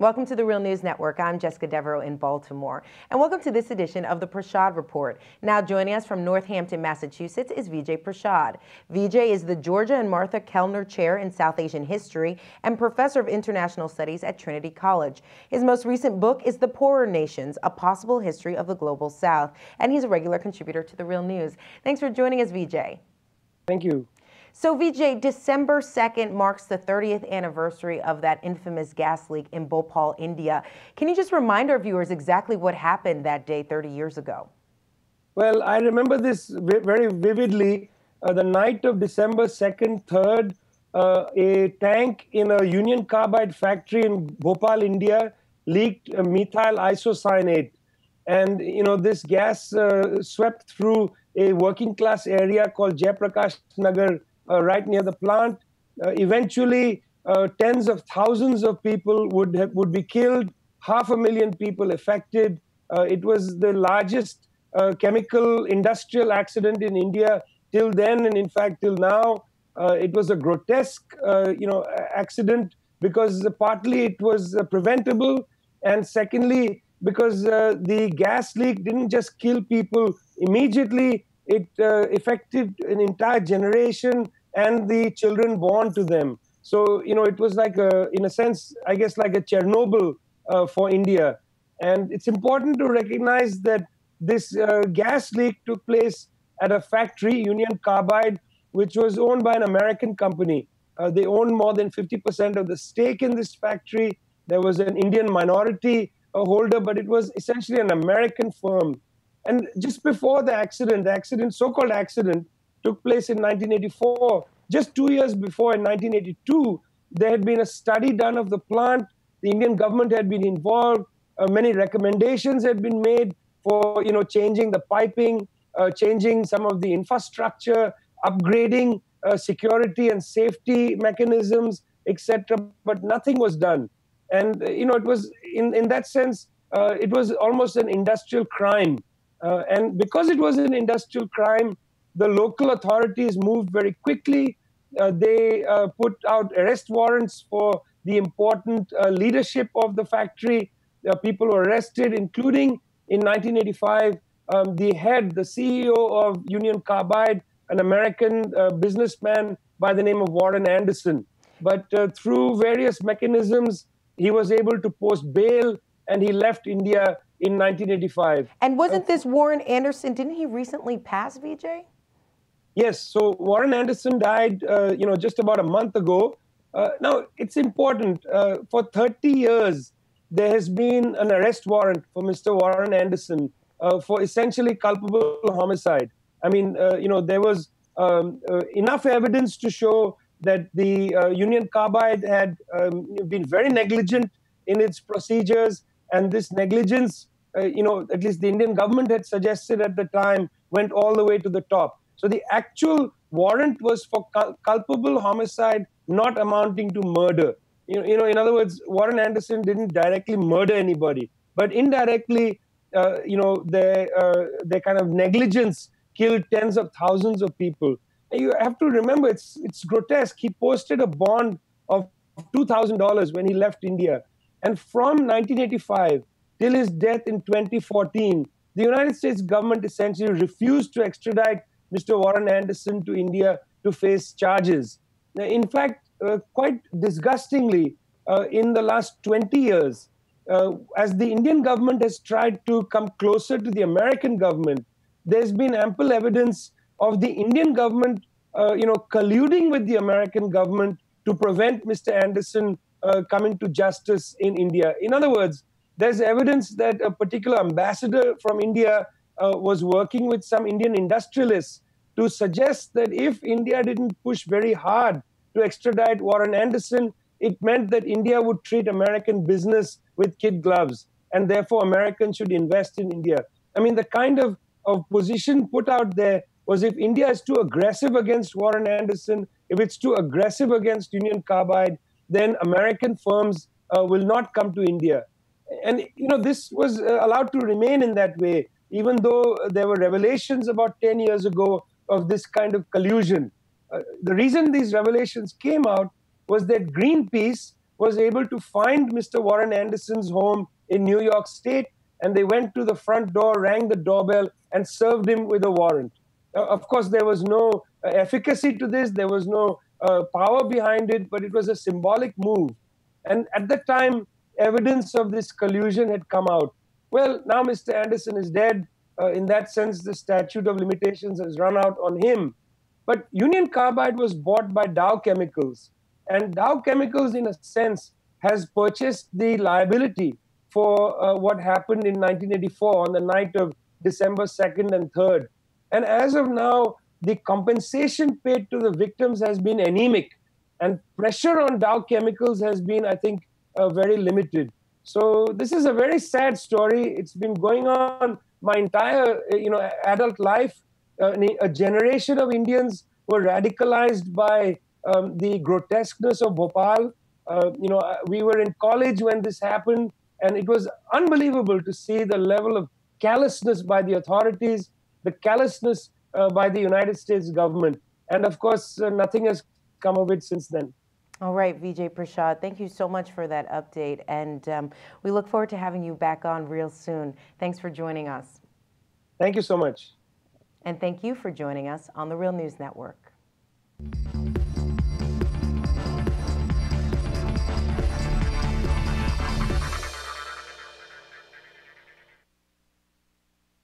Welcome to the Real News Network. I'm Jessica Devereaux in Baltimore. And welcome to this edition of the Prashad Report. Now joining us from Northampton, Massachusetts is Vijay Prashad. Vijay is the Georgia and Martha Kellner Chair in South Asian History and Professor of International Studies at Trinity College. His most recent book is The Poorer Nations, A Possible History of the Global South. And he's a regular contributor to the Real News. Thanks for joining us, Vijay. Thank you. So Vijay, December 2nd marks the 30th anniversary of that infamous gas leak in Bhopal, India. Can you just remind our viewers exactly what happened that day 30 years ago? Well, I remember this very vividly. The night of December 2nd, 3rd, a tank in a Union Carbide factory in Bhopal, India, leaked methyl isocyanate. And, this gas swept through a working class area called Vijay Prashad Nagar, right near the plant. Eventually, tens of thousands of people would be killed, 500,000 people affected. It was the largest chemical industrial accident in India till then, and in fact till now. It was a grotesque, accident because partly it was preventable, and secondly because the gas leak didn't just kill people immediately. It affected an entire generation and the children born to them. So, it was like, in a sense, I guess, like a Chernobyl for India. And it's important to recognize that this gas leak took place at a factory, Union Carbide, which was owned by an American company. They owned more than 50% of the stake in this factory. There was an Indian minority holder, but it was essentially an American firm. And just before the accident, so-called accident, took place in 1984. Just 2 years before, in 1982, there had been a study done of the plant. The Indian government had been involved. Many recommendations had been made for, changing the piping, changing some of the infrastructure, upgrading security and safety mechanisms, etc. But nothing was done. And, it was, in that sense, it was almost an industrial crime. And because it was an industrial crime, the local authorities moved very quickly. They put out arrest warrants for the important leadership of the factory. People were arrested, including in 1985, the CEO of Union Carbide, an American businessman by the name of Warren Anderson. But through various mechanisms, he was able to post bail, and he left India in 1985. And wasn't this Warren Anderson, didn't he recently pass, Vijay? Yes, so Warren Anderson died, just about a month ago. Now, it's important. For 30 years, there has been an arrest warrant for Mr. Warren Anderson for essentially culpable homicide. I mean, there was enough evidence to show that the Union Carbide had been very negligent in its procedures, and this negligence, at least the Indian government had suggested at the time, went all the way to the top. So the actual warrant was for culpable homicide, not amounting to murder. In other words, Warren Anderson didn't directly murder anybody, but indirectly, their kind of negligence killed tens of thousands of people. And you have to remember, it's grotesque. He posted a bond of $2,000 when he left India. And from 1985 till his death in 2014, the United States government essentially refused to extradite Mr. Warren Anderson to India to face charges. In fact, quite disgustingly, in the last 20 years, as the Indian government has tried to come closer to the American government, there's been ample evidence of the Indian government, colluding with the American government to prevent Mr. Anderson coming to justice in India. In other words, there's evidence that a particular ambassador from India was working with some Indian industrialists to suggest that if India didn't push very hard to extradite Warren Anderson, it meant that India would treat American business with kid gloves, and therefore Americans should invest in India. I mean, the kind of position put out there was, if India is too aggressive against Warren Anderson, if it's too aggressive against Union Carbide, then American firms will not come to India. And, this was allowed to remain in that way, even though there were revelations about 10 years ago of this kind of collusion. The reason these revelations came out was that Greenpeace, was able to find Mr. Warren Anderson's home in New York State, and they went to the front door, rang the doorbell, and served him with a warrant. Of course, there was no efficacy to this, there was no power behind it, but it was a symbolic move. And at the time, evidence of this collusion had come out. Well, now Mr. Anderson is dead. In that sense, the statute of limitations has run out on him. But Union Carbide was bought by Dow Chemicals. And Dow Chemicals, in a sense, has purchased the liability for what happened in 1984 on the night of December 2nd and 3rd. And as of now, the compensation paid to the victims has been anemic. And pressure on Dow Chemicals has been, I think, very limited. So this is a very sad story. It's been going on my entire, adult life. A generation of Indians were radicalized by the grotesqueness of Bhopal. We were in college when this happened, and it was unbelievable to see the level of callousness by the authorities, the callousness by the United States government. And of course, nothing has come of it since then. All right, Vijay Prashad, thank you so much for that update. And we look forward to having you back on real soon. Thanks for joining us. Thank you so much. And thank you for joining us on the Real News Network.